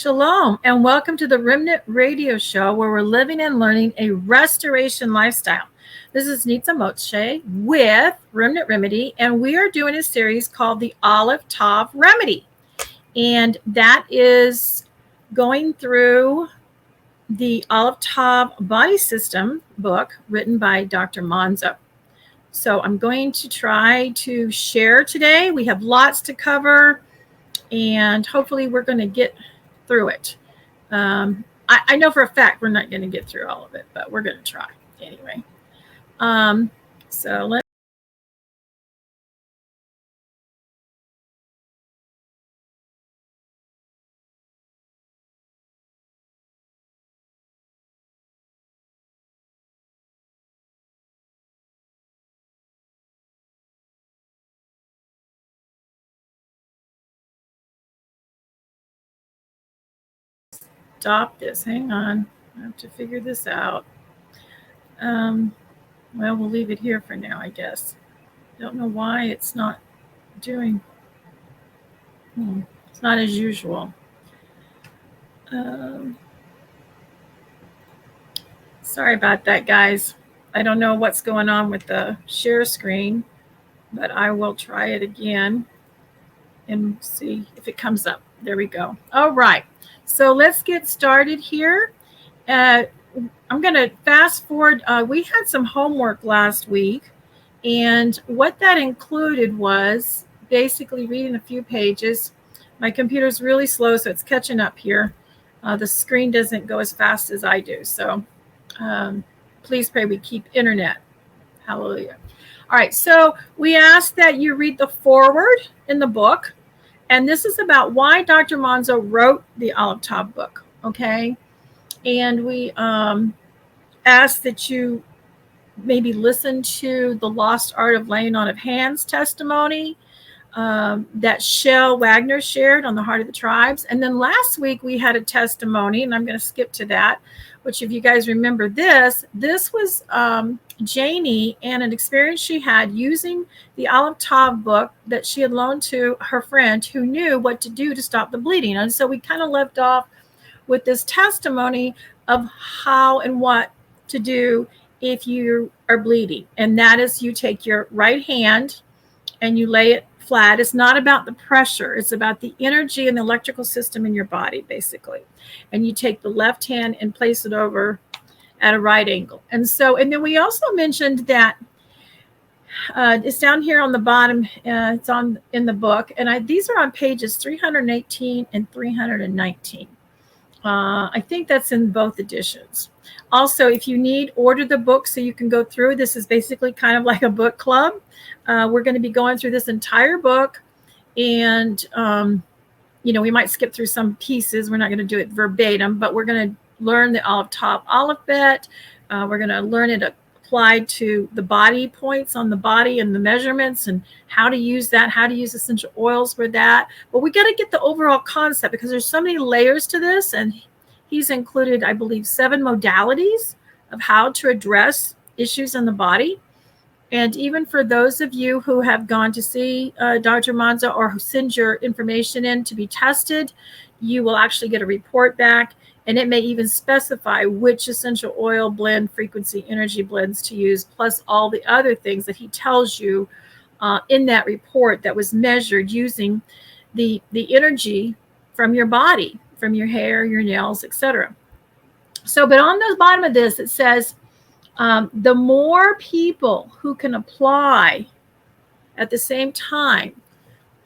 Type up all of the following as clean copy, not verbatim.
Shalom, and welcome to the Remnant radio show where we're living and learning a restoration lifestyle. This is Nitza Moshe with Remnant Remedy, and we are doing a series called the Alef Tav Remedy. And that is going through the Aleph-Tav Body System book written by Dr. Monzo. So I'm going to try to share today. We have lots to cover, and hopefully we're going to get through it. I know for a fact we're not going to get through all of it, but we're going to try anyway. So let's stop this. Hang on. I have to figure this out. Well, we'll leave it here for now, I guess. Don't know why it's not doing. It's not as usual. Sorry about that, guys. I don't know what's going on with the share screen, but I will try it again and see if it comes up. There we go. All right. So let's get started here. I'm going to fast forward. We had some homework last week, and what that included was basically reading a few pages. My computer's really slow, so it's catching up here. The screen doesn't go as fast as I do. So please pray we keep internet. Hallelujah. All right. So we asked that you read the foreword in the book. And this is about why Dr. Monzo wrote the Aleph-Tav book. Okay. And we asked that you maybe listen to the Lost Art of Laying On of Hands testimony that Shell Wagner shared on the Heart of the Tribes. And then last week we had a testimony, and I'm going to skip to that, which if you guys remember this was Janie and an experience she had using the Aleph-Tav book that she had loaned to her friend who knew what to do to stop the bleeding. And so we kind of left off with this testimony of how and what to do if you are bleeding. And that is you take your right hand and you lay it flat. It's not about the pressure. It's about the energy and the electrical system in your body, basically. And you take the left hand and place it over at a right angle. And then we also mentioned that it's down here on the bottom. It's in the book. And these are on pages 318 and 319. I think that's in both editions. Also, if you need, order the book so you can go through. This is basically kind of like a book club. We're going to be going through this entire book. And, we might skip through some pieces. We're not going to do it verbatim, but we're going to learn the Aleph-Tav alphabet. We're going to learn it applied to the body points on the body and the measurements and how to use that, how to use essential oils for that. But we got to get the overall concept because there's so many layers to this. And he's included, I believe, 7 modalities of how to address issues in the body. And even for those of you who have gone to see Dr. Monzo or who send your information in to be tested, you will actually get a report back. And it may even specify which essential oil blend, frequency, energy blends to use, plus all the other things that he tells you in that report that was measured using the energy from your body, from your hair, your nails, etc. So, but on the bottom of this, it says, the more people who can apply at the same time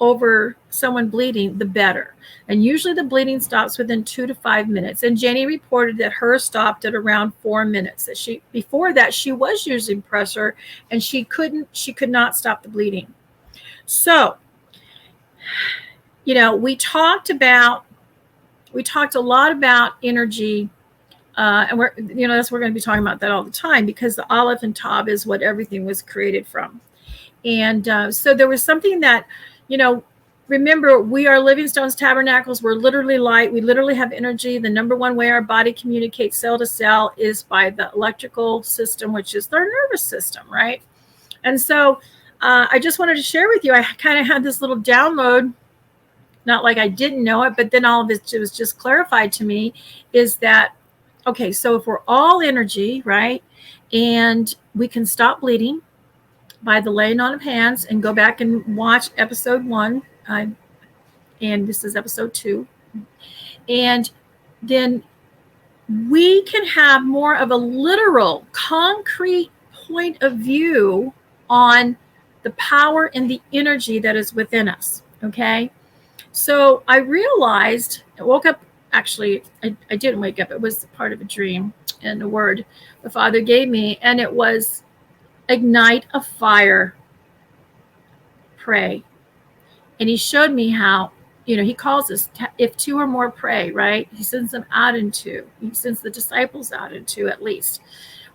over someone bleeding, the better. And usually the bleeding stops within 2 to 5 minutes. And Jenny reported that hers stopped at around 4 minutes. That before that she was using pressure and she could not stop the bleeding. So, we talked a lot about energy. And we're going to be talking about that all the time because the Aleph and Tav is what everything was created from. And so there was something that, remember, we are living stones, tabernacles. We're literally light. We literally have energy. The number one way our body communicates cell to cell is by the electrical system, which is their nervous system, right? And so I just wanted to share with you, I kind of had this little download not like I didn't know it, but then all of it was just clarified to me, is that, okay, so if we're all energy, right, and we can stop bleeding by the laying on of hands, and go back and watch episode 1, and this is episode 2, and then we can have more of a literal, concrete point of view on the power and the energy that is within us, okay? So I realized, I woke up, actually, I didn't wake up, it was part of a dream and a word the Father gave me, and it was ignite a fire, pray. And he showed me how, he calls us, if 2 or more pray, right? He sends them out in 2. He sends the disciples out in 2 at least.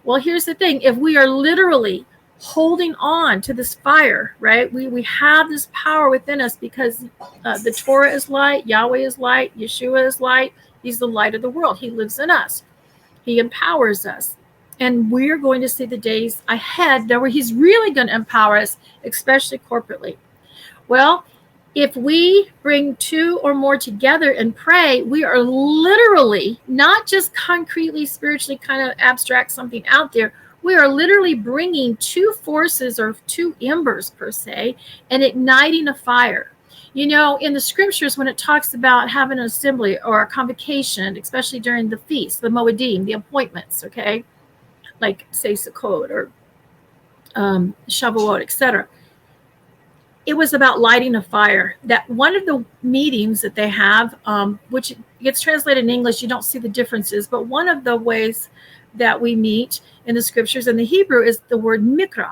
Well, here's the thing. If we are literally holding on to this fire, right? We have this power within us because the Torah is light, Yahweh is light, Yeshua is light. He's the light of the world. He lives in us. He empowers us. And we're going to see the days ahead where he's really going to empower us, especially corporately. Well, if we bring 2 or more together and pray, we are literally, not just concretely, spiritually kind of abstract something out there. We are literally bringing 2 forces or 2 embers per se and igniting a fire. In the scriptures, when it talks about having an assembly or a convocation, especially during the feast, the Moedim, the appointments, okay, like say Sukkot or Shavuot, etc., it was about lighting a fire. That one of the meetings that they have, which gets translated in English, you don't see the differences, but one of the ways that we meet in the scriptures in the Hebrew is the word mikra.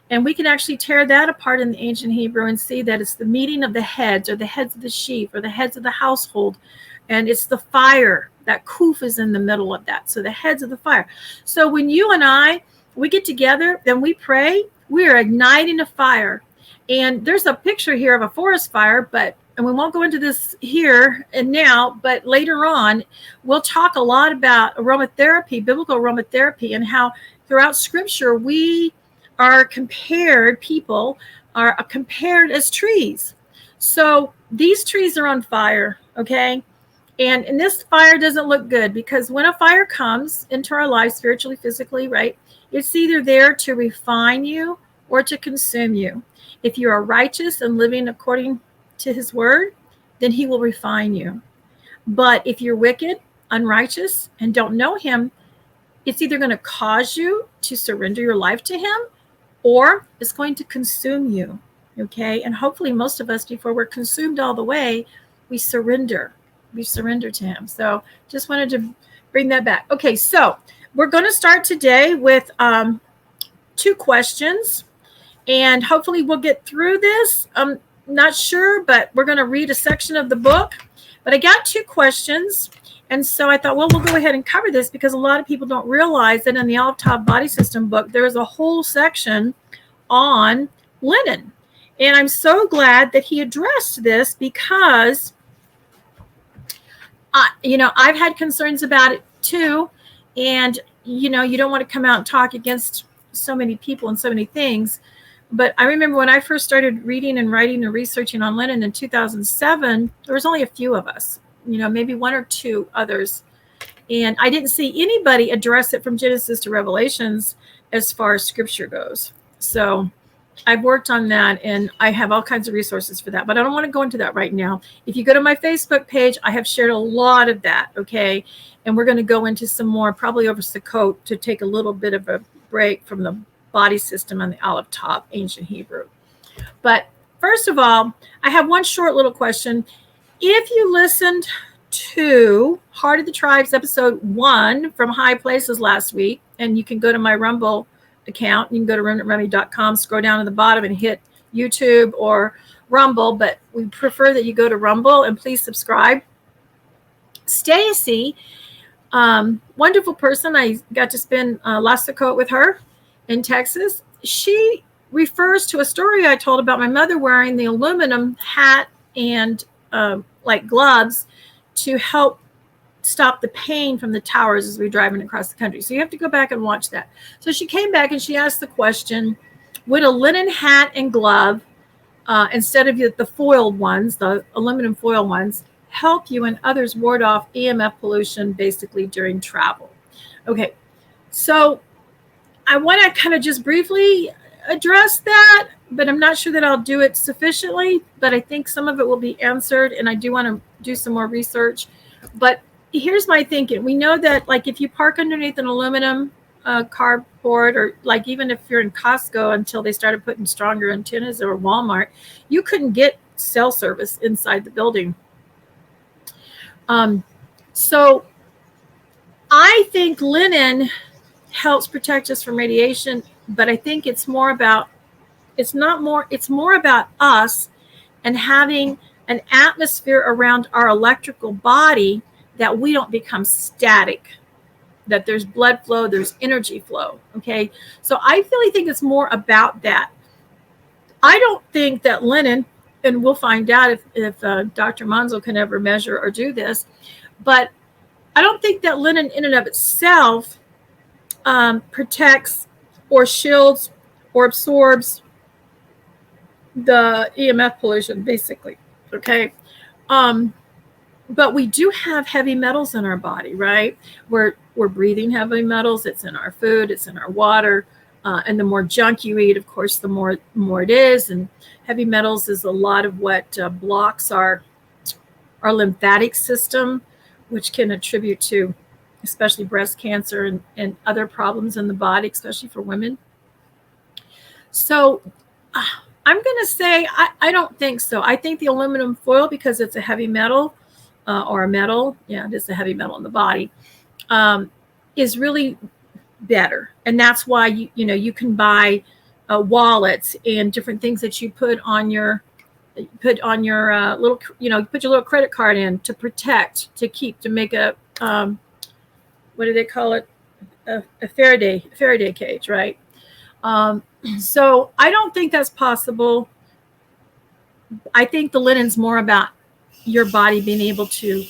And we can actually tear that apart in the ancient Hebrew and see that it's the meeting of the heads, or the heads of the sheep, or the heads of the household. And it's the fire. That kuf is in the middle of that. So the heads of the fire. So when you and we get together and we pray, we are igniting a fire. And there's a picture here of a forest fire, and we won't go into this here and now, but later on, we'll talk a lot about aromatherapy, biblical aromatherapy, and how throughout scripture, we are compared, people are compared as trees. So these trees are on fire, okay? And this fire doesn't look good, because when a fire comes into our lives, spiritually, physically, right, it's either there to refine you or to consume you. If you are righteous and living according to his word, then he will refine you. But if you're wicked, unrighteous, and don't know him, it's either going to cause you to surrender your life to him, or it's going to consume you. Okay? And hopefully most of us, before we're consumed all the way, we surrender. We surrender to him. So just wanted to bring that back. Okay, so we're going to start today with 2 questions. And hopefully we'll get through this. I'm not sure, but we're going to read a section of the book. But I got 2 questions. And so I thought, well, we'll go ahead and cover this, because a lot of people don't realize that in the Aleph-Tav Body System book, there is a whole section on linen. And I'm so glad that he addressed this, because, I've had concerns about it too. And, you don't want to come out and talk against so many people and so many things. But I remember when I first started reading and writing and researching on linen in 2007, there was only a few of us, maybe 1 or 2 others. And I didn't see anybody address it from Genesis to Revelations as far as scripture goes. So I've worked on that, and I have all kinds of resources for that. But I don't want to go into that right now. If you go to my Facebook page, I have shared a lot of that, okay? And we're going to go into some more, probably over Sukkot, to take a little bit of a break from the body system and the Aleph-Tav ancient Hebrew. But first of all, I have one short little question. If you listened to Heart of the Tribes episode 1 from High Places last week, and you can go to my Rumble account, you can go to remnantremedy.com, scroll down to the bottom and hit YouTube or Rumble, but we prefer that you go to Rumble, and please subscribe. Stacy, wonderful person. I got to spend last Sukkot with her in Texas. She refers to a story I told about my mother wearing the aluminum hat and like gloves to help stop the pain from the towers as we're driving across the country. So you have to go back and watch that. So she came back and she asked the question, would a linen hat and glove instead of the foiled ones, the aluminum foil ones, help you and others ward off EMF pollution basically during travel. Okay, so I want to kind of just briefly address that, but I'm not sure that I'll do it sufficiently, but I think some of it will be answered, and I do want to do some more research. But here's my thinking. We know that, like, if you park underneath an aluminum cardboard, or like even if you're in Costco until they started putting stronger antennas, or Walmart, you couldn't get cell service inside the building. So I think linen helps protect us from radiation, but I think it's more about us and having an atmosphere around our electrical body that we don't become static, that there's blood flow, there's energy flow. Okay, so I really think it's more about that. I don't think that linen, and we'll find out if Dr. Monzo can ever measure or do this, but I don't think that linen in and of itself protects or shields or absorbs the EMF pollution, basically. Okay. But we do have heavy metals in our body, right? We're breathing heavy metals. It's in our food, it's in our water. And the more junk you eat, of course, the more it is. And heavy metals is a lot of what blocks our lymphatic system, which can attribute to especially breast cancer and other problems in the body, especially for women. So I'm going to say I don't think so. I think the aluminum foil, because it's a heavy metal, or a metal, yeah, it is a heavy metal in the body, is really better. And that's why you can buy wallets and different things that you put on your little, put your little credit card in to protect, to make a what do they call it? A Faraday cage, right? So I don't think that's possible. I think the linen's more about your body being able to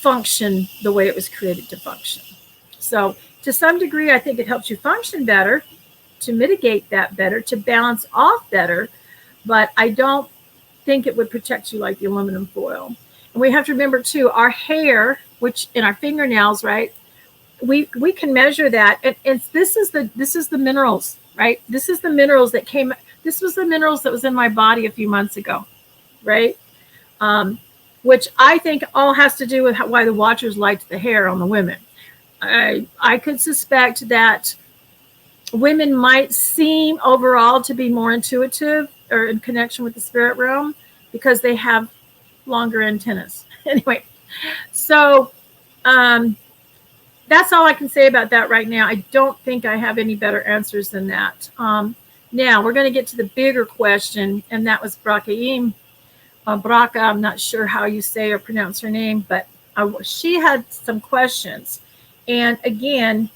function the way it was created to function. So to some degree, I think it helps you function better, to mitigate that better, to balance off better. But I don't think it would protect you like the aluminum foil. And we have to remember too, our hair, which in our fingernails, right? We can measure that, and this is the minerals, right? This is the minerals that came. This was the minerals that was in my body a few months ago, right? Which I think all has to do with why the Watchers liked the hair on the women. I could suspect that women might seem overall to be more intuitive or in connection with the spirit realm because they have longer antennas. Anyway, so that's all I can say about that right now. I don't think I have any better answers than that. Now we're going to get to the bigger question, and that was Brakaim. Braka, I'm not sure how you say or pronounce her name, but she had some questions. And again,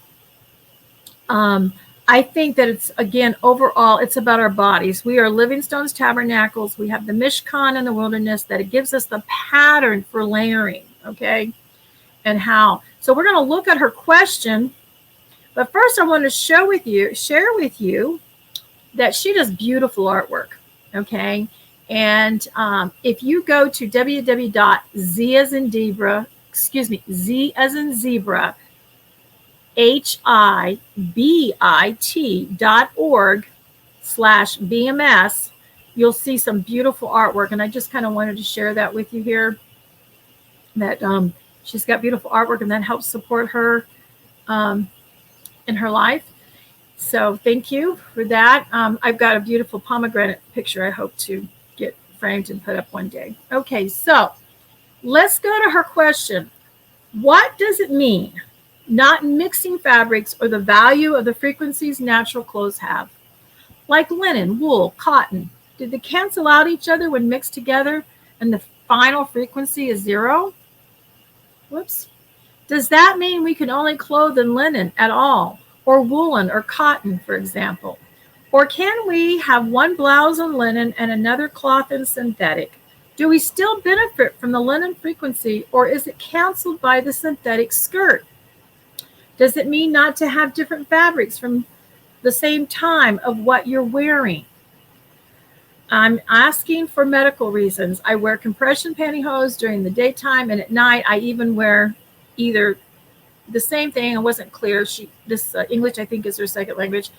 I think that it's, again, overall, it's about our bodies. We are living stones, tabernacles. We have the Mishkan in the wilderness that it gives us the pattern for layering, okay, and how. So we're going to look at her question. But first, I want to share with you that she does beautiful artwork, okay? And if you go to www.z as in zebra, HIBIT.org/BMS, you'll see some beautiful artwork. And I just kind of wanted to share that with you here, that she's got beautiful artwork, and that helps support her in her life. So thank you for that. I've got a beautiful pomegranate picture I hope to get framed and put up one day. Okay, so let's go to her question. What does it mean not mixing fabrics or the value of the frequencies natural clothes have? Like linen, wool, cotton, did they cancel out each other when mixed together and the final frequency is zero? Whoops. Does that mean we can only clothe in linen at all, or woolen or cotton, for example? Or can we have one blouse in linen and another cloth in synthetic? Do we still benefit from the linen frequency, or is it canceled by the synthetic skirt? Does it mean not to have different fabrics from the same time of what you're wearing? I'm asking for medical reasons. I wear compression pantyhose during the daytime, and at night I even wear either the same thing. It wasn't clear. This English, I think, is her second language,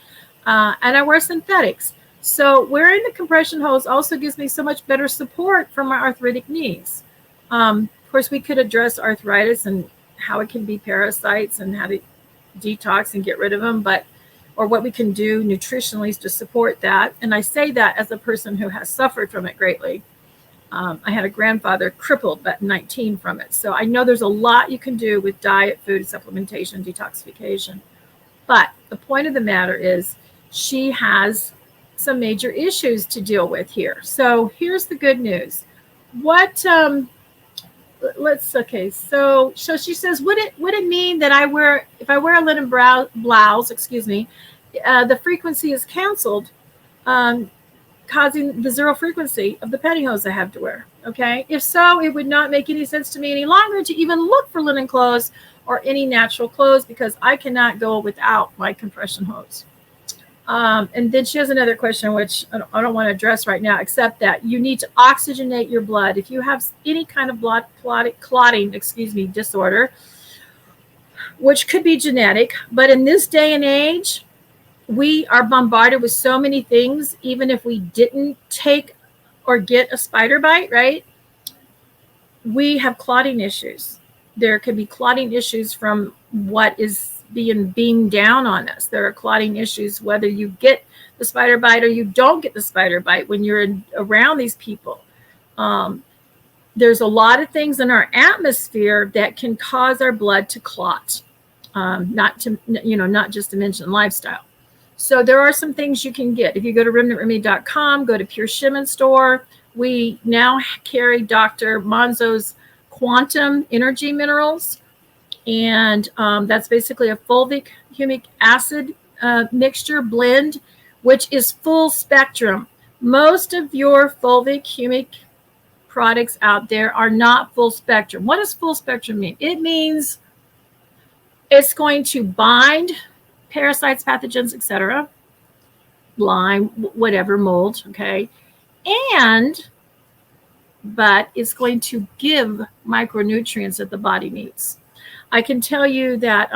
and I wear synthetics. So wearing the compression hose also gives me so much better support for my arthritic knees. Of course, we could address arthritis and how it can be parasites and how to detox and get rid of them, or what we can do nutritionally to support that. And I say that as a person who has suffered from it greatly. I had a grandfather crippled at 19 from it. So I know there's a lot you can do with diet, food, supplementation, detoxification. But the point of the matter is she has some major issues to deal with here. So here's the good news. So she says, would it mean that if I wear a linen blouse, the frequency is canceled, causing the zero frequency of the pantyhose I have to wear? Okay. If so, it would not make any sense to me any longer to even look for linen clothes or any natural clothes, because I cannot go without my compression hose. And then she has another question, which I don't want to address right now, except that you need to oxygenate your blood. If you have any kind of clotting disorder, which could be genetic, but in this day and age, we are bombarded with so many things. Even if we didn't take or get a spider bite, right? We have clotting issues. There could be clotting issues from what is being down on us. There are clotting issues whether you get the spider bite or you don't get the spider bite when you're around these people. There's a lot of things in our atmosphere that can cause our blood to clot, not just to mention lifestyle. So there are some things you can get. If you go to remnantremedy.com, go to Pure Shimon store. We now carry Dr. Monzo's quantum energy minerals. And that's basically a fulvic humic acid mixture blend, which is full spectrum. Most of your fulvic humic products out there are not full spectrum. What does full spectrum mean? It means it's going to bind parasites, pathogens, etc., Lyme, whatever, mold, okay? But it's going to give micronutrients that the body needs. I can tell you that,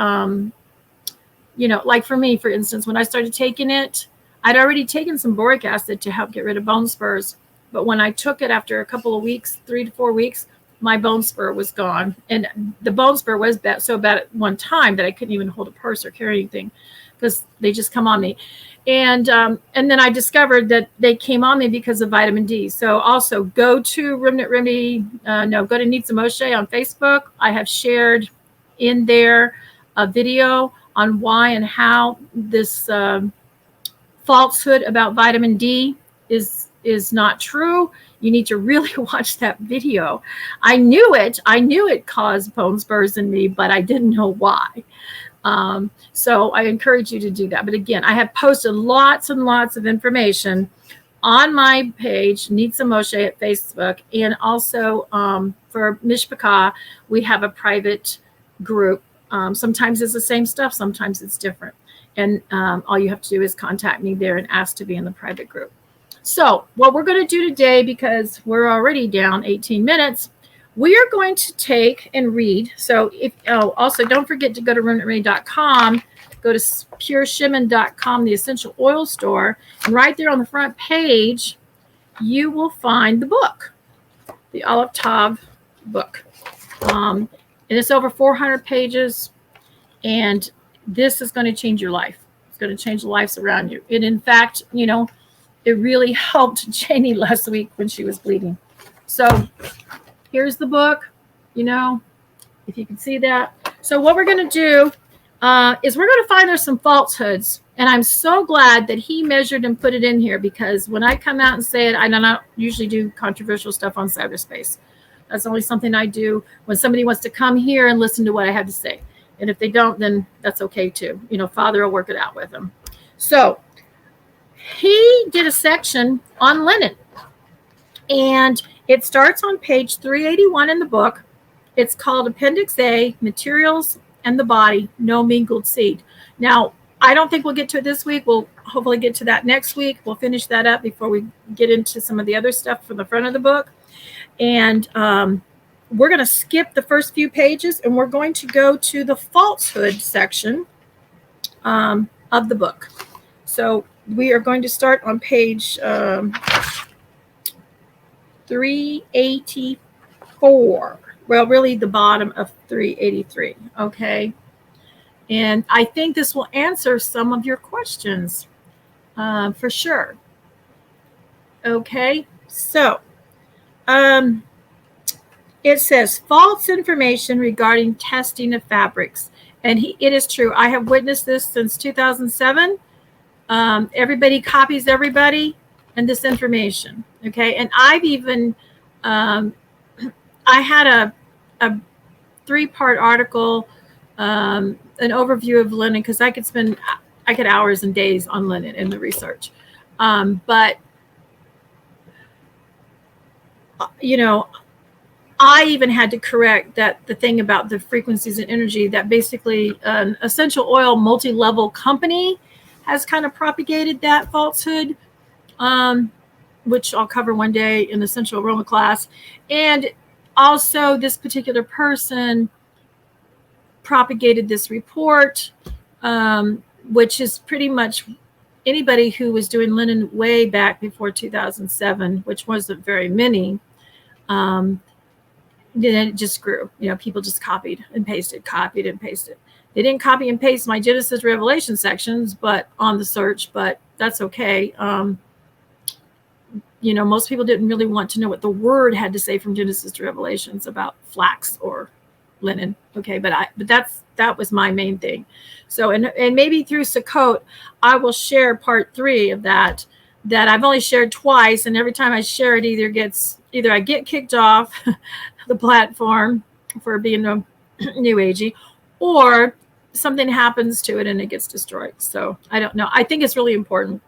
like for me, for instance, when I started taking it, I'd already taken some boric acid to help get rid of bone spurs. But when I took it after a couple of weeks, 3 to 4 weeks, my bone spur was gone. And the bone spur was so bad at one time that I couldn't even hold a purse or carry anything because they just come on me. And then I discovered that they came on me because of vitamin D. So also go to Remnant Remedy, go to Needs Moshe on Facebook. I have shared in there a video on why and how this falsehood about vitamin D is not true. You need to really watch that video. I knew it caused bone spurs in me, but I didn't know why. So I encourage you to do that. But again, I have posted lots and lots of information on my page, Needs Moshe at Facebook, and also for Mishpachah, we have a private group. Sometimes it's the same stuff, sometimes it's different. And all you have to do is contact me there and ask to be in the private group. So what we're going to do today, because we're already down 18 minutes, we are going to take and read. So also don't forget to go to remnantremedy.com, go to pureshimon.com, the essential oil store, and right there on the front page, you will find the book, the Aleph-Tav book. And it's over 400 pages, and this is going to change your life. It's going to change the lives around you. And in fact, it really helped Janie last week when she was bleeding. So here's the book, if you can see that. So what we're going to do is we're going to find there's some falsehoods. And I'm so glad that he measured and put it in here, because when I come out and say it, I don't usually do controversial stuff on cyberspace. That's only something I do when somebody wants to come here and listen to what I have to say. And if they don't, then that's okay too. Father will work it out with them. So he did a section on linen, and it starts on page 381 in the book. It's called Appendix A, Materials and the Body, No Mingled Seed. Now, I don't think we'll get to it this week. We'll hopefully get to that next week. We'll finish that up before we get into some of the other stuff from the front of the book. And we're going to skip the first few pages, and we're going to go to the falsehood section of the book. So we are going to start on page 384. Well, really the bottom of 383. Okay. And I think this will answer some of your questions for sure. Okay. So it says false information regarding testing of fabrics. And it is true. I have witnessed this since 2007. Everybody copies everybody and this information. Okay. And I've even, I had a 3-part article, an overview of linen, because I could hours and days on linen in the research. But, you know, I even had to correct the thing about the frequencies and energy, that basically an essential oil multi-level company has kind of propagated that falsehood, which I'll cover one day in the essential aroma class. And also this particular person propagated this report, which is pretty much anybody who was doing linen way back before 2007, which wasn't very many. Then it just grew. You know, people just copied and pasted. They didn't copy and paste my Genesis Revelation sections, but on the search, but that's okay. You know, most people didn't really want to know what the word had to say from Genesis to Revelations about flax or linen. Okay, but that was my main thing. So, and maybe through Sukkot, I will share part 3 of that I've only shared twice, and every time I share it, either I get kicked off the platform for being a new agey, or something happens to it and it gets destroyed. So I don't know. I think it's really important.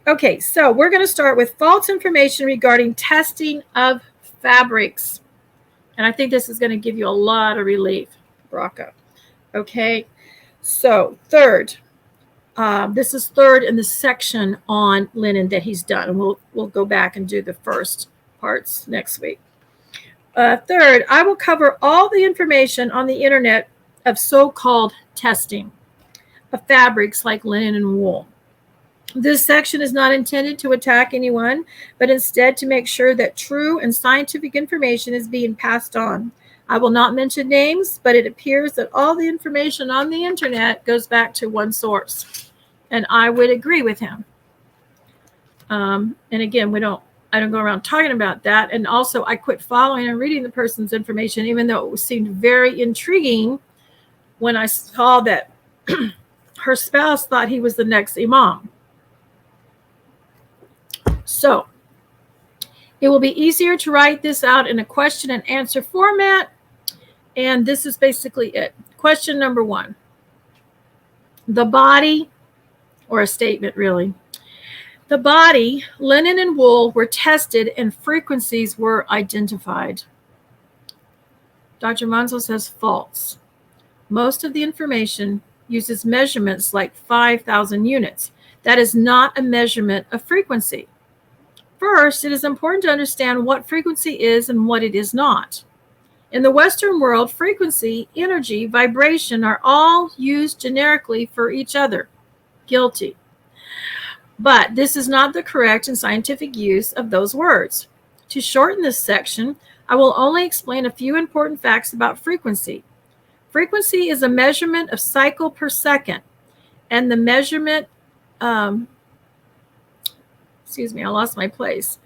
Okay, so we're going to start with false information regarding testing of fabrics. And I think this is going to give you a lot of relief, Braca. Okay, so third. This is third in the section on linen that he's done. And we'll go back and do the first parts next week. Third, I will cover all the information on the internet of so-called testing of fabrics like linen and wool. This section is not intended to attack anyone, but instead to make sure that true and scientific information is being passed on. I will not mention names, but it appears that all the information on the internet goes back to one source. And I would agree with him. And again, I don't go around talking about that. And also, I quit following and reading the person's information, even though it seemed very intriguing when I saw that her spouse thought he was the next imam. So it will be easier to write this out in a question and answer format. And this is basically it. Question number 1. The body, or a statement really. The body, linen and wool, were tested and frequencies were identified. Dr. Monzo says false. Most of the information uses measurements like 5,000 units. That is not a measurement of frequency. First, it is important to understand what frequency is and what it is not. In the Western world, frequency, energy, vibration are all used generically for each other. Guilty. But this is not the correct and scientific use of those words. To shorten this section, I will only explain a few important facts about frequency. Frequency is a measurement of cycle per second, and the measurement, excuse me, I lost my place.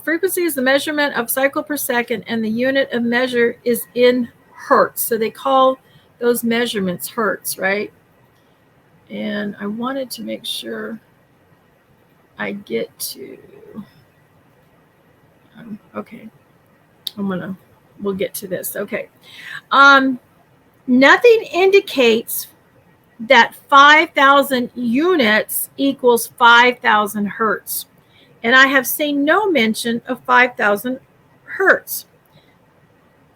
Frequency is the measurement of cycle per second, and the unit of measure is in hertz. So they call those measurements hertz, right? And I wanted to make sure I get to, okay, we'll get to this. Okay. Nothing indicates that 5,000 units equals 5,000 hertz. And I have seen no mention of 5,000 hertz.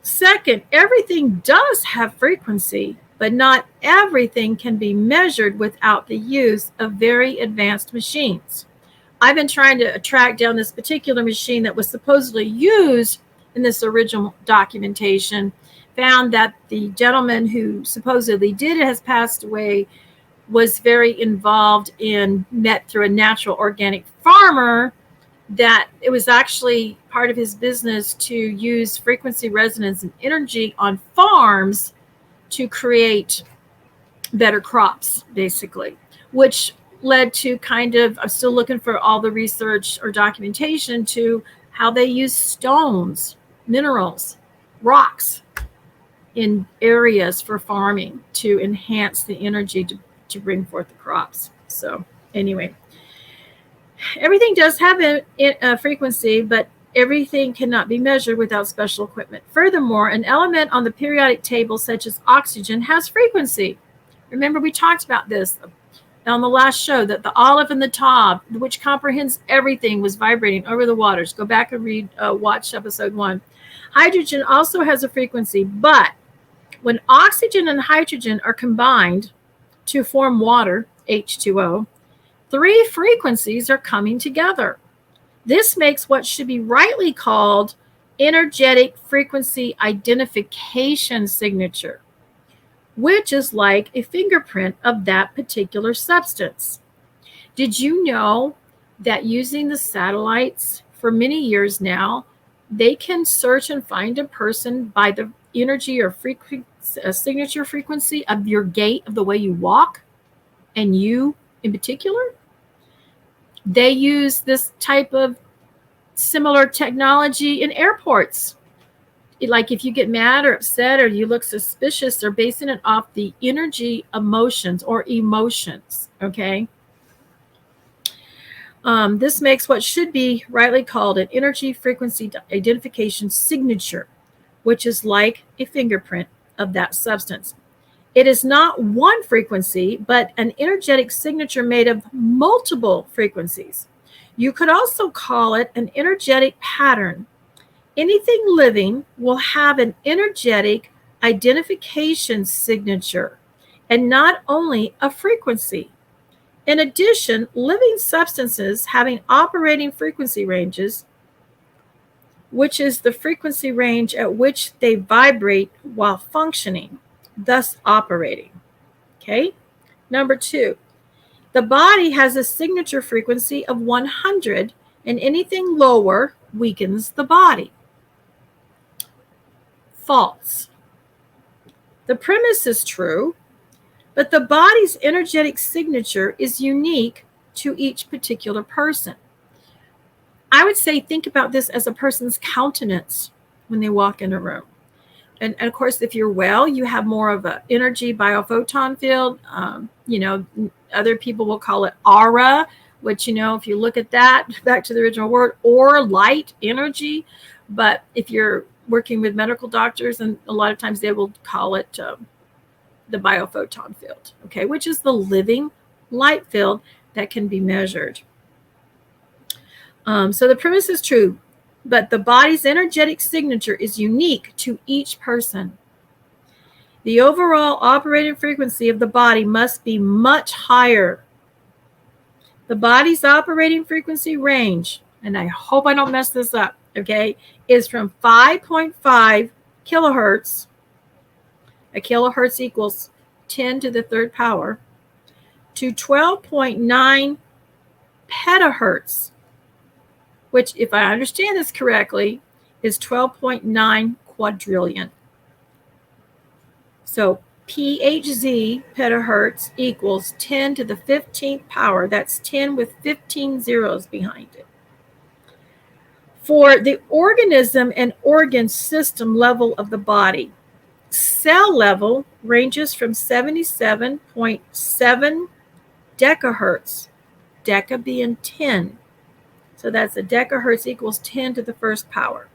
Second, everything does have frequency, but not everything can be measured without the use of very advanced machines. I've been trying to track down this particular machine that was supposedly used in this original documentation, found that the gentleman who supposedly did it has passed away, was very involved in, met through a natural organic farmer, that it was actually part of his business to use frequency resonance and energy on farms to create better crops, basically, which led to kind of, I'm still looking for all the research or documentation to how they use stones, minerals, rocks in areas for farming to enhance the energy to bring forth the crops. So anyway, everything does have a frequency, but everything cannot be measured without special equipment. Furthermore, an element on the periodic table, such as oxygen, has frequency. Remember, we talked about this on the last show, that the Aleph and the Tav, which comprehends everything, was vibrating over the waters. Go back and watch episode 1. Hydrogen also has a frequency, but when oxygen and hydrogen are combined to form water, H2O, 3 frequencies are coming together. This makes what should be rightly called energetic frequency identification signature, which is like a fingerprint of that particular substance. Did you know that using the satellites for many years now, they can search and find a person by the energy or signature frequency of your gait, of the way you walk, and you in particular? They use this type of similar technology in airports. Like if you get mad or upset or you look suspicious, they're basing it off the energy emotions or emotions, okay? This makes what should be rightly called an energy frequency identification signature, which is like a fingerprint of that substance. It is not one frequency, but an energetic signature made of multiple frequencies. You could also call it an energetic pattern. Anything living will have an energetic identification signature, and not only a frequency. In addition, living substances having operating frequency ranges, which is the frequency range at which they vibrate while functioning, thus operating. Okay. Number 2, the body has a signature frequency of 100, and anything lower weakens the body. False. The premise is true, but the body's energetic signature is unique to each particular person. I would say think about this as a person's countenance when they walk in a room. And of course, if you're well, you have more of an energy biophoton field. Other people will call it aura, which, if you look at that, back to the original word, or light energy. But if you're working with medical doctors, and a lot of times they will call it the biophoton field, okay, which is the living light field that can be measured. So the premise is true, but the body's energetic signature is unique to each person. The overall operating frequency of the body must be much higher. The body's operating frequency range, and I hope I don't mess this up, okay, is from 5.5 kilohertz. A kilohertz equals 10 to the third power, to 12.9 petahertz, which, if I understand this correctly, is 12.9 quadrillion. So PHZ, petahertz, equals 10 to the 15th power. That's 10 with 15 zeros behind it. For the organism and organ system level of the body, cell level ranges from 77.7 decahertz, deca being 10. So that's a decahertz equals 10 to the first power.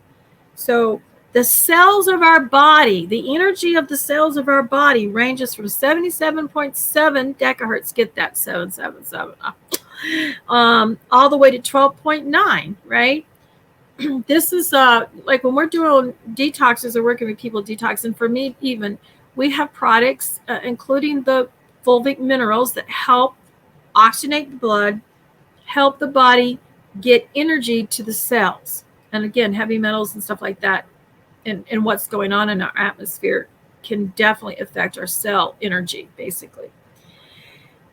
So the cells of our body, the energy of the cells of our body ranges from 77.7 decahertz, get that 777, all the way to 12.9, right? This is like when we're doing detoxes or working with people detox, and for me even, we have products, including the fulvic minerals, that help oxygenate the blood, help the body get energy to the cells. And again, heavy metals and stuff like that, and what's going on in our atmosphere can definitely affect our cell energy, basically.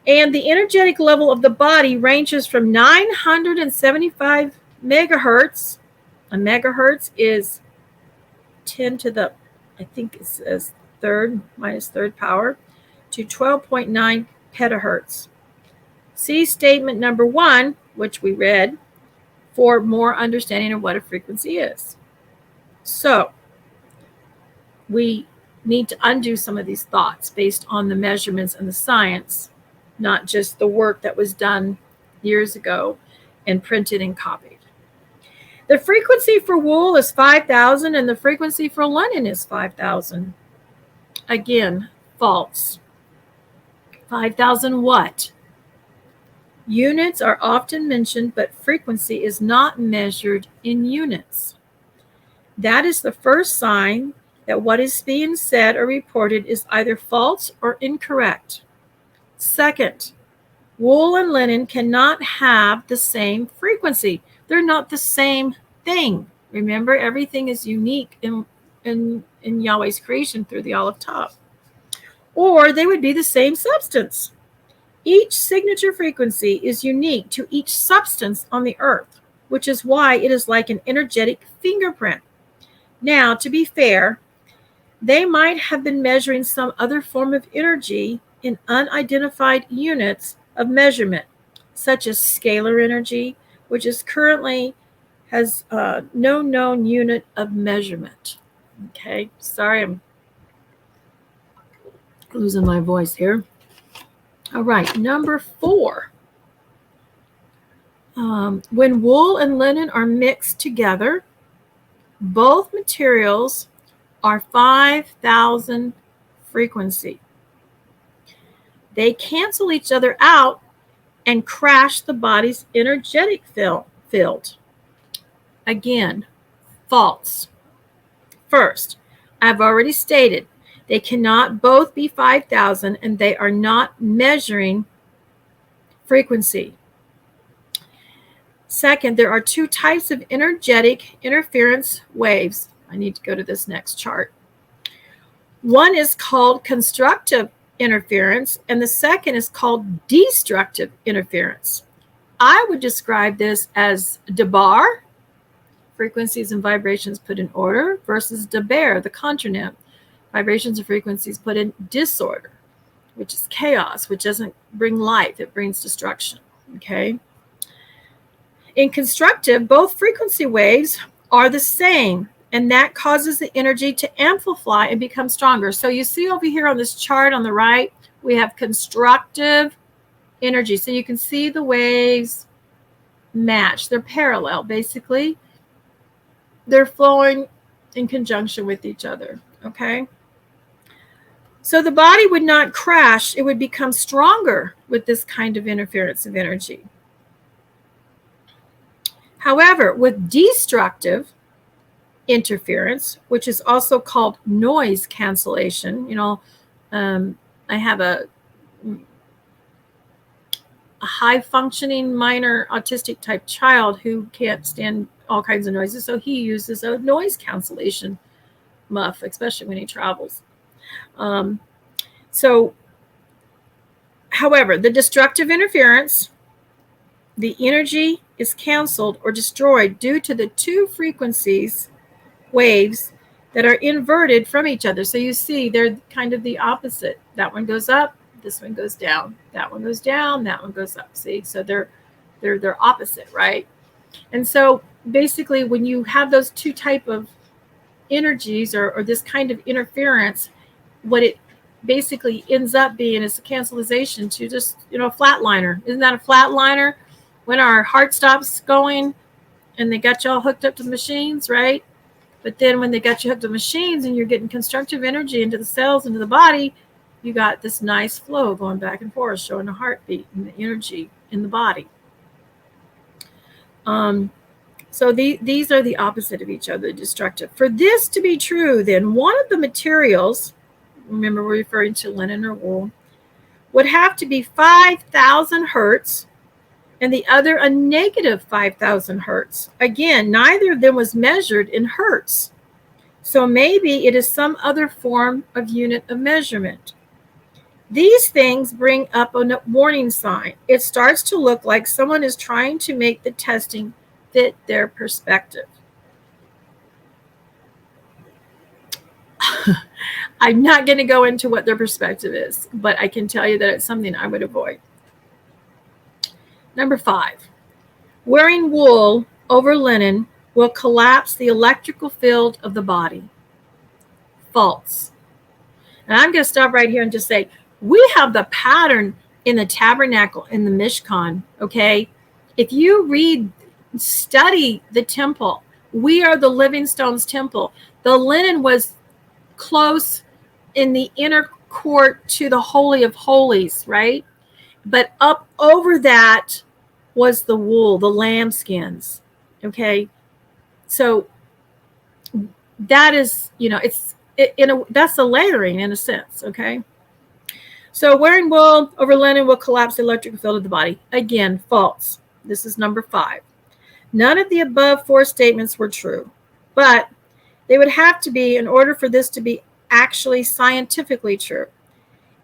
And the energetic level of the body ranges from 975 megahertz. A megahertz is 10 to the, I think it says third power, to 12.9 petahertz. See statement number 1, which we read, for more understanding of what a frequency is. So we need to undo some of these thoughts based on the measurements and the science, not just the work that was done years ago and printed and copied. The frequency for wool is 5,000 and the frequency for linen is 5,000. Again, false. 5,000 what? Units are often mentioned, but frequency is not measured in units. That is the first sign that what is being said or reported is either false or incorrect. Second, wool and linen cannot have the same frequency. They're not the same thing. Remember, everything is unique in Yahweh's creation through the Aleph Tav. Or they would be the same substance. Each signature frequency is unique to each substance on the earth, which is why it is like an energetic fingerprint. Now, to be fair, they might have been measuring some other form of energy in unidentified units of measurement, such as scalar energy, which is currently has no known unit of measurement. Okay, sorry, I'm losing my voice here. All right, number 4. When wool and linen are mixed together, both materials are 5,000 frequency. They cancel each other out and crash the body's energetic field. Again, false. First, I've already stated they cannot both be 5,000 and they are not measuring frequency. Second, there are 2 types of energetic interference waves. I need to go to this next chart. One is called constructive interference, and the second is called destructive interference. I would describe this as debar, frequencies and vibrations put in order, versus deber, the contronym, vibrations and frequencies put in disorder, which is chaos, which doesn't bring life, it brings destruction. Okay. In constructive, both frequency waves are the same, and that causes the energy to amplify and become stronger. So you see over here on this chart on the right, we have constructive energy. So you can see the waves match. They're parallel, basically. They're flowing in conjunction with each other, okay? So the body would not crash. It would become stronger with this kind of interference of energy. However, with destructive interference, which is also called noise cancellation, I have a high-functioning minor autistic type child who can't stand all kinds of noises, so he uses a noise cancellation muff, especially when he travels. However, the destructive interference, the energy is canceled or destroyed due to the 2 frequencies, waves, that are inverted from each other. So you see, they're kind of the opposite. That one goes up, this one goes down. That one goes down, that one goes up. See, so they're opposite, right? And so basically, when you have those 2 type of energies or this kind of interference, what it basically ends up being is a cancelization to just, a flatliner. Isn't that a flatliner? When our heart stops going and they got you all hooked up to the machines, right? But then when they got you hooked to machines and you're getting constructive energy into the cells, into the body, you got this nice flow going back and forth, showing the heartbeat and the energy in the body. So these are the opposite of each other, destructive. For this to be true, then one of the materials, remember we're referring to linen or wool, would have to be 5,000 hertz, and the other a negative 5,000 hertz. Again, neither of them was measured in hertz. So maybe it is some other form of unit of measurement. These things bring up a warning sign. It starts to look like someone is trying to make the testing fit their perspective. I'm not going to go into what their perspective is, but I can tell you that it's something I would avoid. Number 5, wearing wool over linen will collapse the electrical field of the body. False. And I'm going to stop right here and just say, we have the pattern in the tabernacle, in the Mishkan, okay? If you study the temple, we are the living stones temple. The linen was close in the inner court to the Holy of Holies, right? But up over that was the wool, the lambskins, okay? So that is, that's a layering in a sense, okay? So wearing wool over linen will collapse the electrical field of the body. Again, false. This is number 5. None of the above 4 statements were true, but they would have to be in order for this to be actually scientifically true.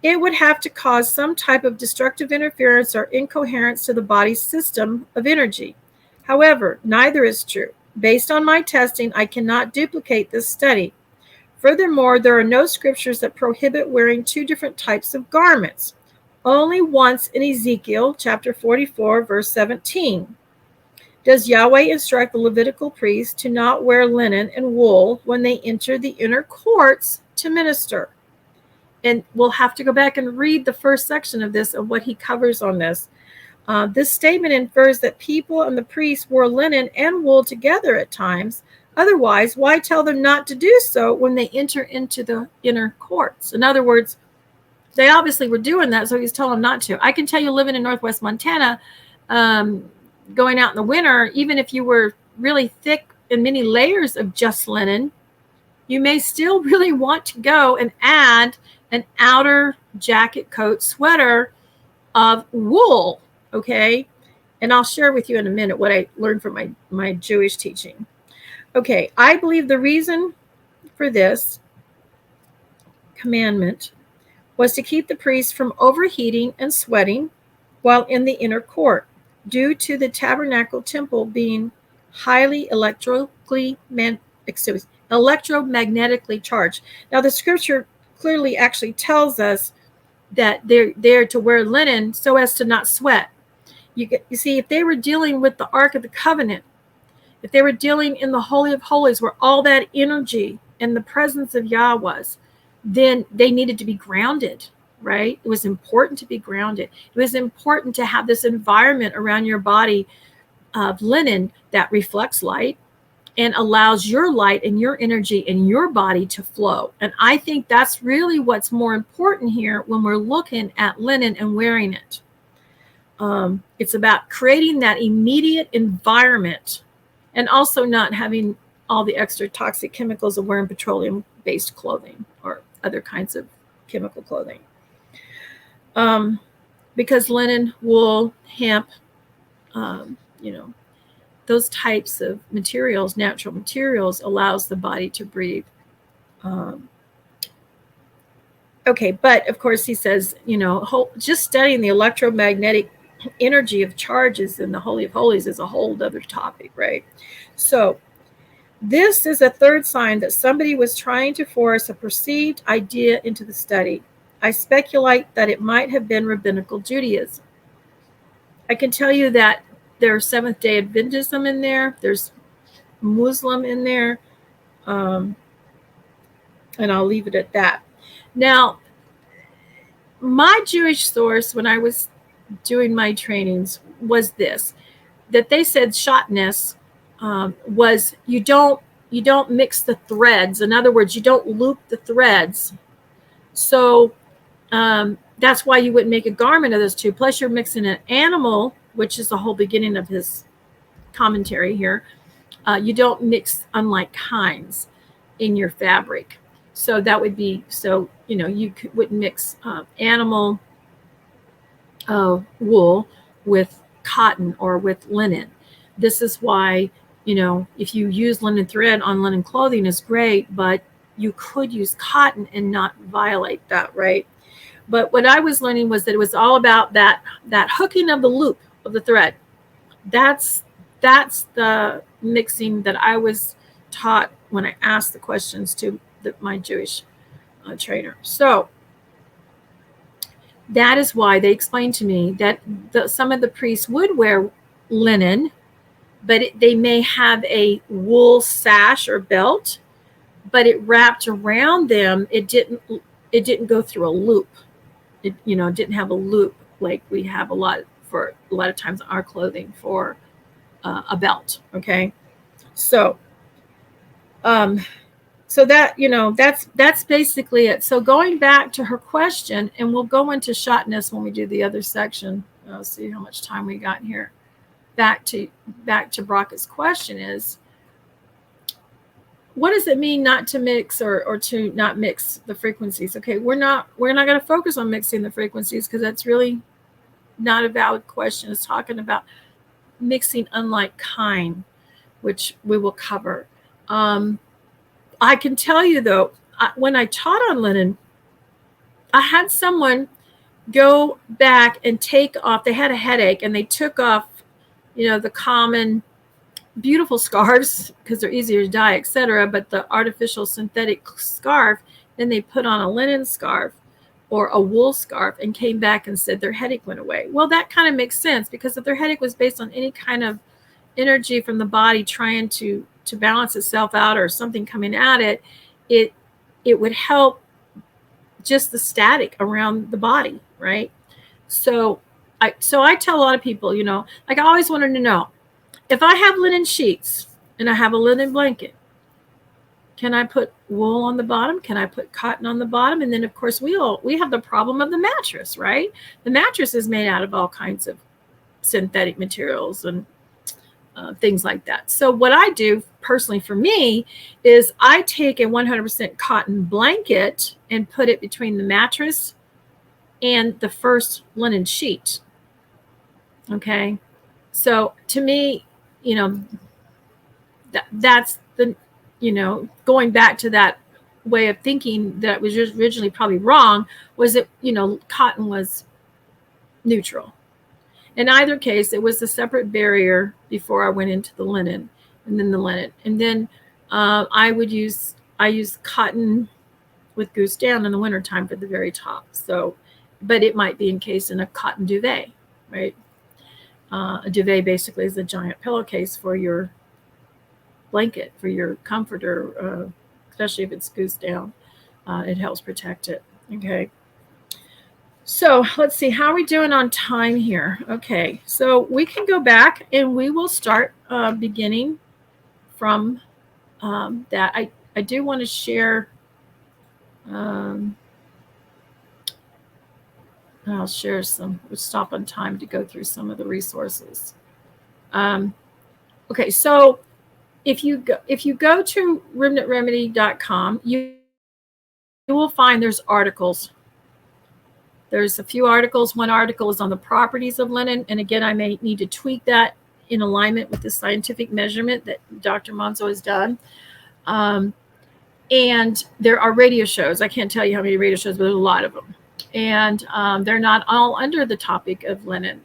It would have to cause some type of destructive interference or incoherence to the body's system of energy. However, neither is true. Based on my testing, I cannot duplicate this study. Furthermore, there are no scriptures that prohibit wearing 2 different types of garments. Only once in Ezekiel chapter 44, verse 17. Does Yahweh instruct the Levitical priests to not wear linen and wool when they enter the inner courts to minister? And we'll have to go back and read the first section of this and what he covers on this. This statement infers that people and the priests wore linen and wool together at times. Otherwise, why tell them not to do so when they enter into the inner courts? In other words, they obviously were doing that, so he's telling them not to. I can tell you, living in Northwest Montana, going out in the winter, even if you were really thick and many layers of just linen, you may still really want to go and add an outer jacket, coat, sweater of wool, okay? And I'll share with you in a minute what I learned from my Jewish teaching. Okay, I believe the reason for this commandment was to keep the priests from overheating and sweating while in the inner court, due to the tabernacle temple being highly electromagnetically charged. Now, the scripture clearly actually tells us that they're there to wear linen so as to not sweat. You see, if they were dealing with the Ark of the Covenant, if they were dealing in the Holy of Holies where all that energy and the presence of Yah was, then they needed to be grounded, right? It was important to be grounded. It was important to have this environment around your body of linen that reflects light and allows your light and your energy in your body to flow. And I think that's really what's more important here when we're looking at linen and wearing it. It's about creating that immediate environment and also not having all the extra toxic chemicals of wearing petroleum-based clothing or other kinds of chemical clothing. Because linen, wool, hemp, those types of materials, natural materials, allows the body to breathe. Okay, but of course he says, just studying the electromagnetic energy of charges in the Holy of Holies is a whole other topic, right? So this is a third sign that somebody was trying to force a perceived idea into the study. I speculate that it might have been rabbinical Judaism. I can tell you that there's Seventh-day Adventism in there. There's Muslim in there. And I'll leave it at that. Now, my Jewish source when I was doing my trainings was this, that they said shotness was you don't mix the threads. In other words, you don't loop the threads. So that's why you wouldn't make a garment of those two. Plus, you're mixing an animal, which is the whole beginning of his commentary here. You don't mix unlike kinds in your fabric. So that would be, so, you wouldn't mix animal wool with cotton or with linen. This is why, if you use linen thread on linen clothing is great, but you could use cotton and not violate that, right? But what I was learning was that it was all about that hooking of the loop of the thread. That's the mixing that I was taught when I asked the questions to my Jewish trainer. So that is why they explained to me that some of the priests would wear linen, but they may have a wool sash or belt, but it wrapped around them. It didn't go through a loop. It didn't have a loop like we have a lot of times in our clothing for a belt. Okay, so so that that's basically it. So going back to her question, and we'll go into shotness when we do the other section. I'll see how much time we got here. Back to Brocket's question is, what does it mean not to mix or to not mix the frequencies? Okay, we're not going to focus on mixing the frequencies because that's really not a valid question. It's talking about mixing unlike kind, which we will cover. I can tell you though, when I taught on linen, I had someone go back and take off. They had a headache and they took off, the common beautiful scarves because they're easier to dye, etc. But the artificial synthetic scarf, then they put on a linen scarf or a wool scarf and came back and said their headache went away. Well, that kind of makes sense because if their headache was based on any kind of energy from the body trying to balance itself out or something coming at it, it would help just the static around the body, right? So I tell a lot of people, like I always wanted to know, if I have linen sheets and I have a linen blanket, can I put wool on the bottom? Can I put cotton on the bottom? And then of course we have the problem of the mattress, right? The mattress is made out of all kinds of synthetic materials and things like that. So what I do personally for me is I take a 100% cotton blanket and put it between the mattress and the first linen sheet. Okay. So to me, that's the, going back to that way of thinking that was just originally probably wrong, was that, cotton was neutral. In either case, it was a separate barrier before I went into the linen, and then the linen. And then I use cotton with goose down in the wintertime for the very top. So, but it might be encased in a cotton duvet, right? A duvet basically is a giant pillowcase for your blanket, for your comforter, especially if it's goose down. It helps protect it. Okay. So let's see, how are we doing on time here? Okay, so we can go back and we will start beginning from that. I do want to share, I'll share some, we'll stop on time to go through some of the resources. Okay, so if you go to remnantremedy.com, you will find there's articles. There's a few articles. One article is on the properties of linen. And again, I may need to tweak that in alignment with the scientific measurement that Dr. Monzo has done. And there are radio shows. I can't tell you how many radio shows, but there's a lot of them. And they're not all under the topic of linen.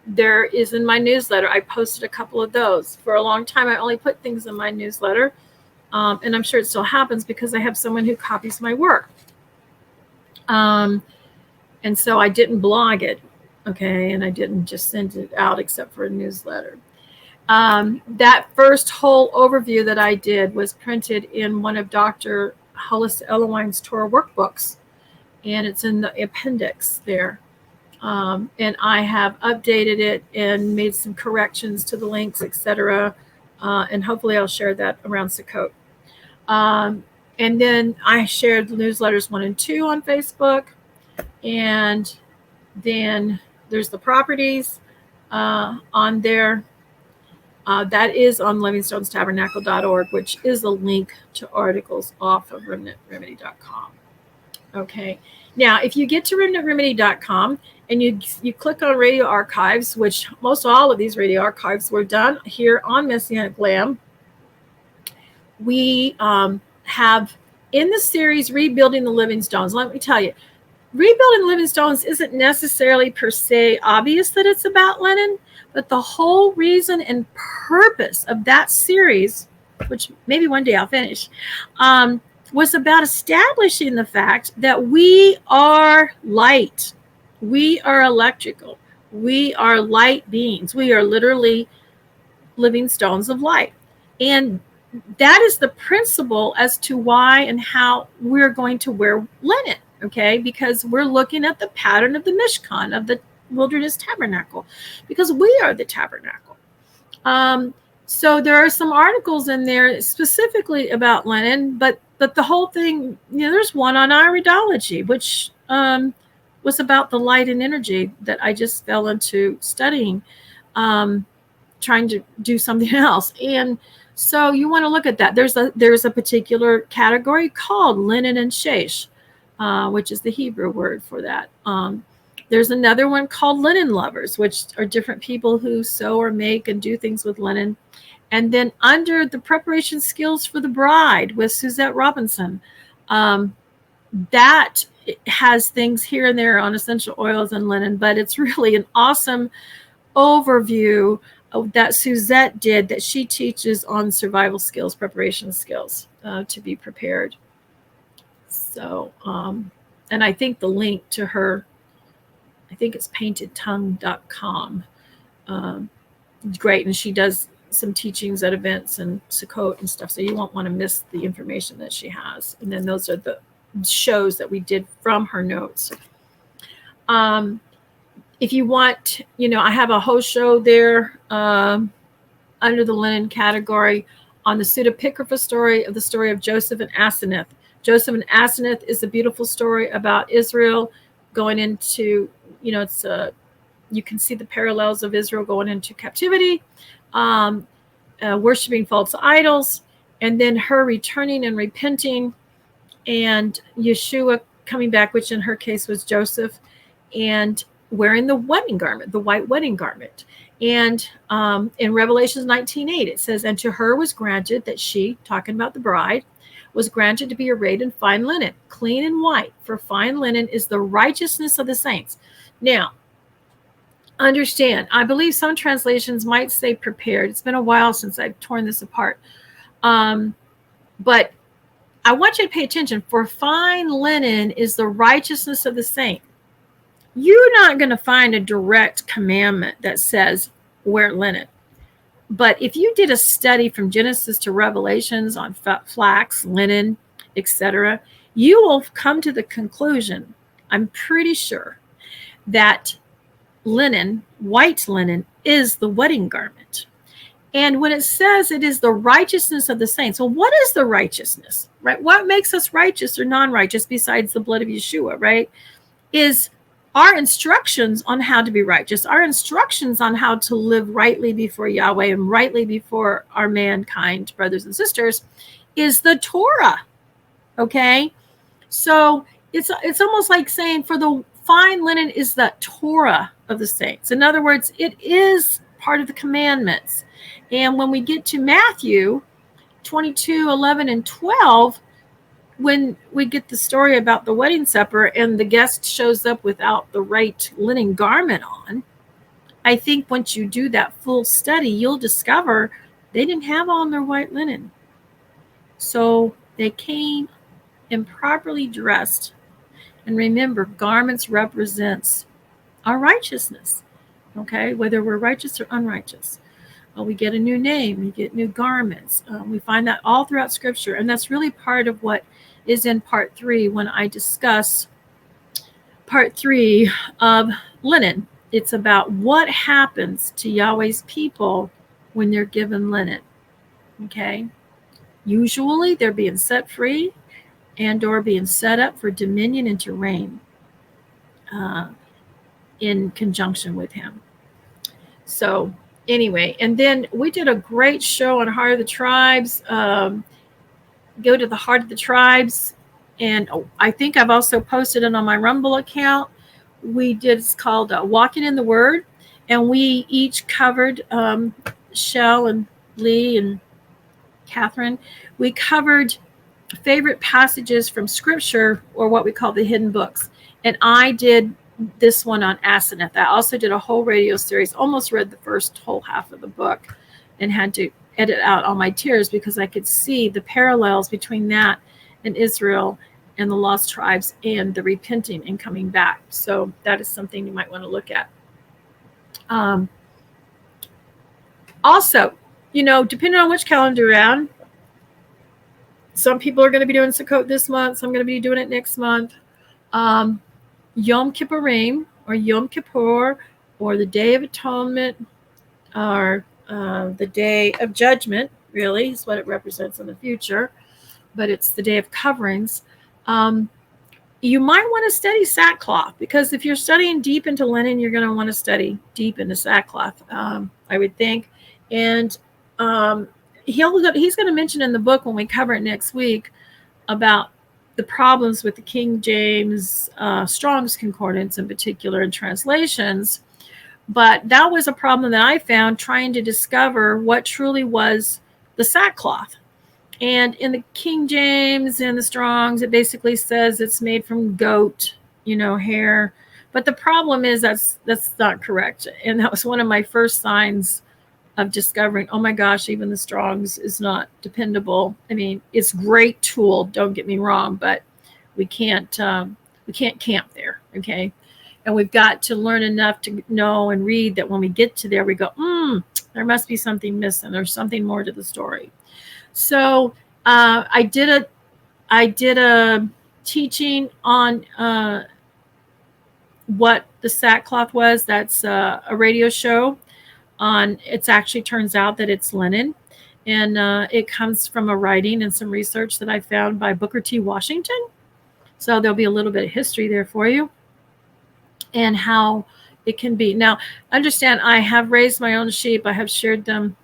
There is in my newsletter, I posted a couple of those. For a long time, I only put things in my newsletter. And I'm sure it still happens because I have someone who copies my work. And so I didn't blog it, okay, and I didn't just send it out except for a newsletter. That first whole overview that I did was printed in one of Dr. Hollis Elowine's Torah workbooks, and it's in the appendix there. And I have updated it and made some corrections to the links, etc. And hopefully I'll share that around Sukkot. And then I shared the newsletters 1 and 2 on Facebook. And then there's the properties on there. That is on livingstonestabernacle.org, which is a link to articles off of remnantremedy.com. Okay. Now, if you get to remnantremedy.com and you click on radio archives, which most all of these radio archives were done here on Messianic Lamb, we have in the series Rebuilding the Living Stones. Let me tell you, Rebuilding the Living Stones isn't necessarily per se obvious that it's about Lenin, but the whole reason and purpose of that series, which maybe one day I'll finish, was about establishing the fact that we are light. We are electrical. We are light beings. We are literally living stones of light. And that is the principle as to why and how we're going to wear linen, okay? Because we're looking at the pattern of the Mishkan, of the wilderness tabernacle, because we are the tabernacle. So there are some articles in there specifically about linen, but the whole thing, there's one on iridology, which was about the light and energy that I just fell into studying, trying to do something else. And so you want to look at that. There's a particular category called linen and SHaySH, which is the Hebrew word for that. There's another one called linen lovers, which are different people who sew or make and do things with linen. And then under the preparation skills for the bride with Suzette Robinson, that has things here and there on essential oils and linen, but it's really an awesome overview that Suzette did, that she teaches on survival skills, preparation skills to be prepared. So, and I think the link to her, I think it's paintedtongue.com. Great. And she does some teachings at events and Sukkot and stuff. So you won't want to miss the information that she has. And then those are the shows that we did from her notes. If you want, I have a whole show there under the linen category on the pseudepigrapha story of Joseph and Asenath. Joseph and Asenath is a beautiful story about Israel going into, it's you can see the parallels of Israel going into captivity, worshiping false idols, and then her returning and repenting, and Yeshua coming back, which in her case was Joseph, and wearing the wedding garment, the white wedding garment. And in Revelations 19:8, it says, and to her was granted that she, talking about the bride, was granted to be arrayed in fine linen, clean and white, for fine linen is the righteousness of the saints. Now, understand, I believe some translations might say prepared. It's been a while since I've torn this apart. But I want you to pay attention. For fine linen is the righteousness of the saint. You're not going to find a direct commandment that says wear linen. But if you did a study from Genesis to Revelations on flax, linen, etc., you will come to the conclusion, I'm pretty sure, that linen, white linen, is the wedding garment. And when it says it is the righteousness of the saints, well, what is the righteousness, right? What makes us righteous or non-righteous besides the blood of Yeshua, right? Is our instructions on how to be righteous, our instructions on how to live rightly before Yahweh and rightly before our mankind, brothers and sisters, is the Torah, okay? So it's almost like saying for the fine linen is the Torah of the saints. In other words, it is part of the commandments. And when we get to Matthew 22, 11, and 12, when we get the story about the wedding supper and the guest shows up without the right linen garment on, I think once you do that full study, you'll discover they didn't have on their white linen. So they came improperly dressed. And remember, garments represents our righteousness, okay? Whether we're righteous or unrighteous. We get a new name, we get new garments. We find that all throughout Scripture. And that's really part of what is in part 3 when I discuss part 3 of linen. It's about what happens to Yahweh's people when they're given linen, okay? Usually they're being set free and or being set up for dominion and to reign in conjunction with him. So anyway, and then we did a great show on Heart of the Tribes. Go to the Heart of the Tribes, and I think I've also posted it on my Rumble account. We did, it's called Walking in the Word, and we each covered, Shell and Lee and Catherine, we covered favorite passages from Scripture, or what we call the hidden books. And I did this one on Asenath. I also did a whole radio series, almost read the first whole half of the book and had to edit out all my tears because I could see the parallels between that and Israel and the lost tribes and the repenting and coming back. So that is something you might want to look at. Also, depending on which calendar you're on, some people are going to be doing Sukkot this month. Some are going to be doing it next month. Yom Kippurim, or Yom Kippur, or the Day of Atonement, or the Day of Judgment, really, is what it represents in the future. But it's the Day of Coverings. You might want to study sackcloth, because if you're studying deep into linen, you're going to want to study deep into sackcloth, I would think. And he's going to mention in the book, when we cover it next week, about the problems with the King James Strong's Concordance in particular, in translations. But that was a problem that I found trying to discover what truly was the sackcloth. And in the King James and the Strong's, it basically says it's made from goat, hair. But the problem is that's not correct. And that was one of my first signs of discovering, oh my gosh, even the Strong's is not dependable. I mean, it's a great tool, don't get me wrong, but we can't camp there, okay? And we've got to learn enough to know and read that when we get to there, we go, there must be something missing. There's something more to the story. So I did a teaching on what the sackcloth was. That's a radio show on. It actually turns out that it's linen, and it comes from a writing and some research that I found by Booker T. Washington. So there'll be a little bit of history there for you, and how it can be. Now, understand, I have raised my own sheep. I have sheared them.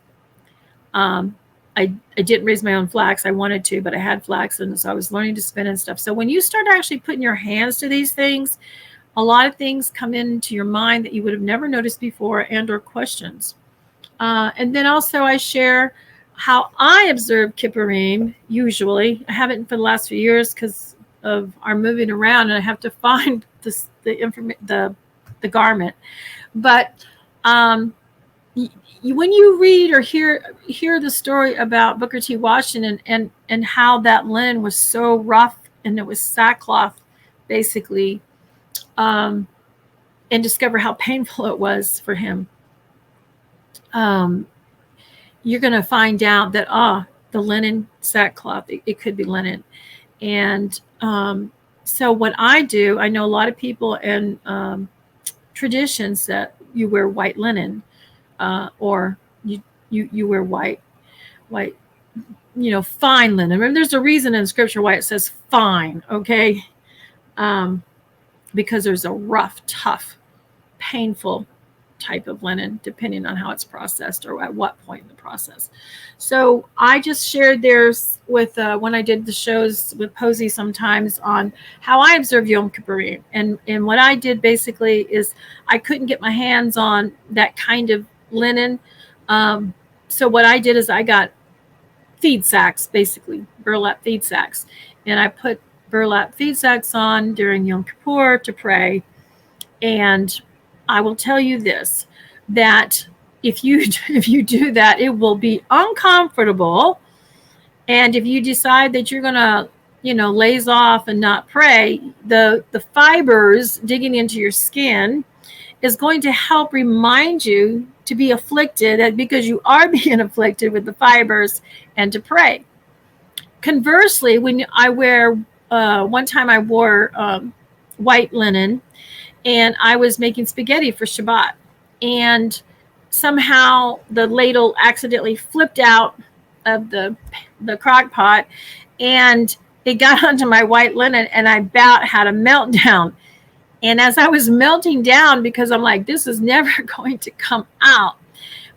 I didn't raise my own flax. I wanted to, but I had flax, and so I was learning to spin and stuff. So when you start actually putting your hands to these things, a lot of things come into your mind that you would have never noticed before, and or questions. And then also I share how I observe Kippurim. Usually, I haven't for the last few years because of our moving around, and I have to find the garment. But when you read or hear the story about Booker T. Washington and how that linen was so rough and it was sackcloth, basically, and discover how painful it was for him, you're going to find out that the linen sackcloth, it could be linen. And so what I do, I know a lot of people and traditions that you wear white linen, or you wear white, fine linen. Remember, there's a reason in Scripture why it says fine, okay? Because there's a rough, tough, painful type of linen, depending on how it's processed or at what point in the process. So I just shared theirs with when I did the shows with Posey sometimes on how I observe Yom Kippurim. And what I did basically is I couldn't get my hands on that kind of linen. So what I did is I got feed sacks, basically burlap feed sacks, and I put burlap feed sacks on during Yom Kippur to pray. And I will tell you this, that if you do that, it will be uncomfortable. And if you decide that you're going to, laze off and not pray, the fibers digging into your skin is going to help remind you to be afflicted, because you are being afflicted with the fibers, and to pray. Conversely, when I wear, one time I wore white linen, and I was making spaghetti for Shabbat, and somehow the ladle accidentally flipped out of the crock pot, and it got onto my white linen, and I about had a meltdown. And as I was melting down, because I'm like, this is never going to come out,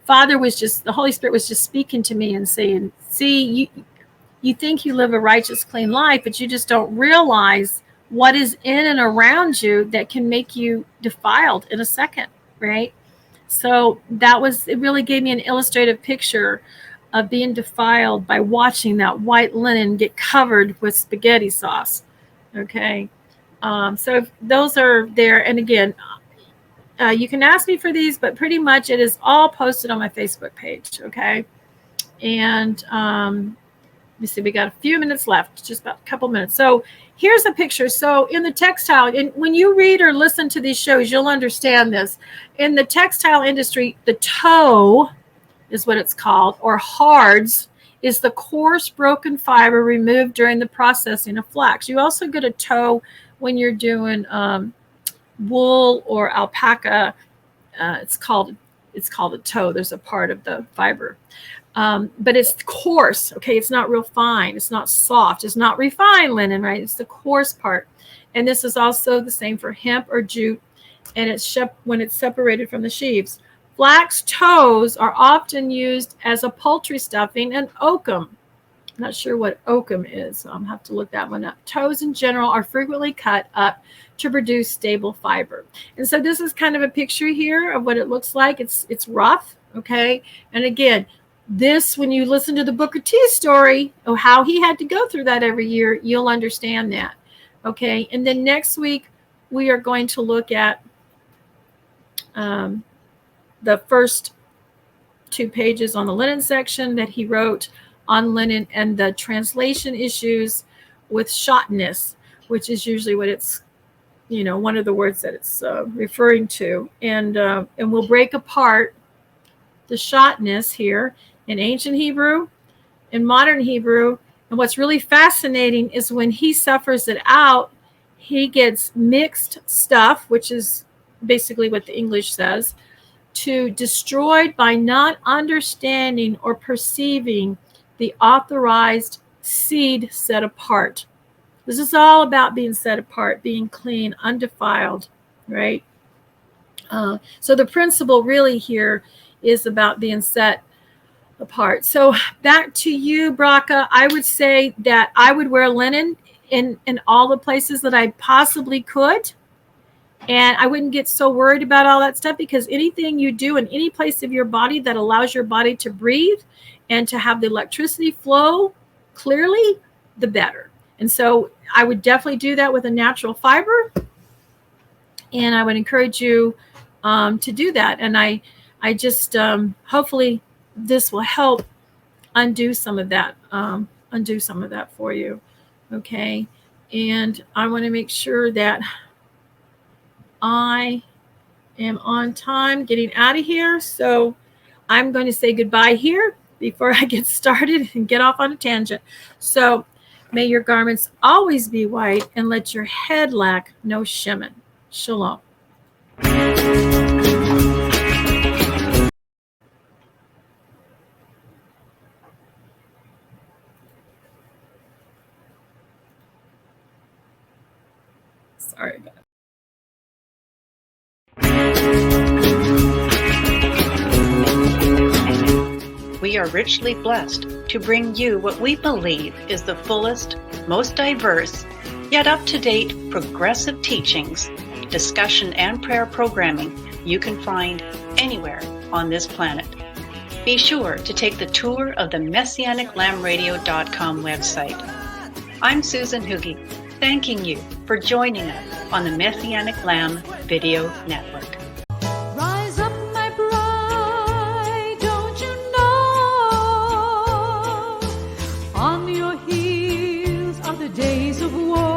the Holy Spirit was just speaking to me and saying, see, you think you live a righteous, clean life, but you just don't realize what is in and around you that can make you defiled in a second, right? So it really gave me an illustrative picture of being defiled by watching that white linen get covered with spaghetti sauce. Okay. So those are there. And again, you can ask me for these, but pretty much it is all posted on my Facebook page. Okay. And let me see, we got a few minutes left, just about a couple minutes. So here's a picture. So in the textile, and when you read or listen to these shows, you'll understand this. In the textile industry, the tow is what it's called, or hards, is the coarse broken fiber removed during the processing of flax. You also get a tow when you're doing wool or alpaca. It's called a tow. There's a part of the fiber. But it's coarse, okay? It's not real fine. It's not soft. It's not refined linen, right? It's the coarse part. And this is also the same for hemp or jute, and it's when it's separated from the sheaves. Flax tows are often used as a poultry stuffing and oakum. I'm not sure what oakum is, so I'll have to look that one up. Tows in general are frequently cut up to produce stable fiber. And so this is kind of a picture here of what it looks like. It's rough, okay? And again, this, when you listen to the Booker T story of how he had to go through that every year, you'll understand that. Okay. And then next week, we are going to look at the first 2 pages on the linen section that he wrote on linen, and the translation issues with shotness, which is usually what it's, one of the words that it's referring to. And we'll break apart the shotness here in ancient Hebrew, in modern Hebrew. And what's really fascinating is when he suffers it out, he gets mixed stuff, which is basically what the English says, to destroyed by not understanding or perceiving the authorized seed set apart. This is all about being set apart, being clean, undefiled, right? So the principle really here is about being set apart. So back to you, Braca. I would say that I would wear linen in all the places that I possibly could. And I wouldn't get so worried about all that stuff, because anything you do in any place of your body that allows your body to breathe and to have the electricity flow clearly, the better. And so I would definitely do that with a natural fiber. And I would encourage you to do that. And I just, hopefully this will help undo some of that for you. Okay. And I want to make sure that I am on time getting out of here. So I'm going to say goodbye here before I get started and get off on a tangent. So may your garments always be white, and let your head lack no shimon. Shalom. Sorry about that. We are richly blessed to bring you what we believe is the fullest, most diverse, yet up-to-date progressive teachings, discussion, and prayer programming you can find anywhere on this planet. Be sure to take the tour of the MessianicLambRadio.com website. I'm Susan Hoogie, thanking you for joining us on the Messianic Lamb Video Network. Rise up, my bride, don't you know? On your heels are the days of war.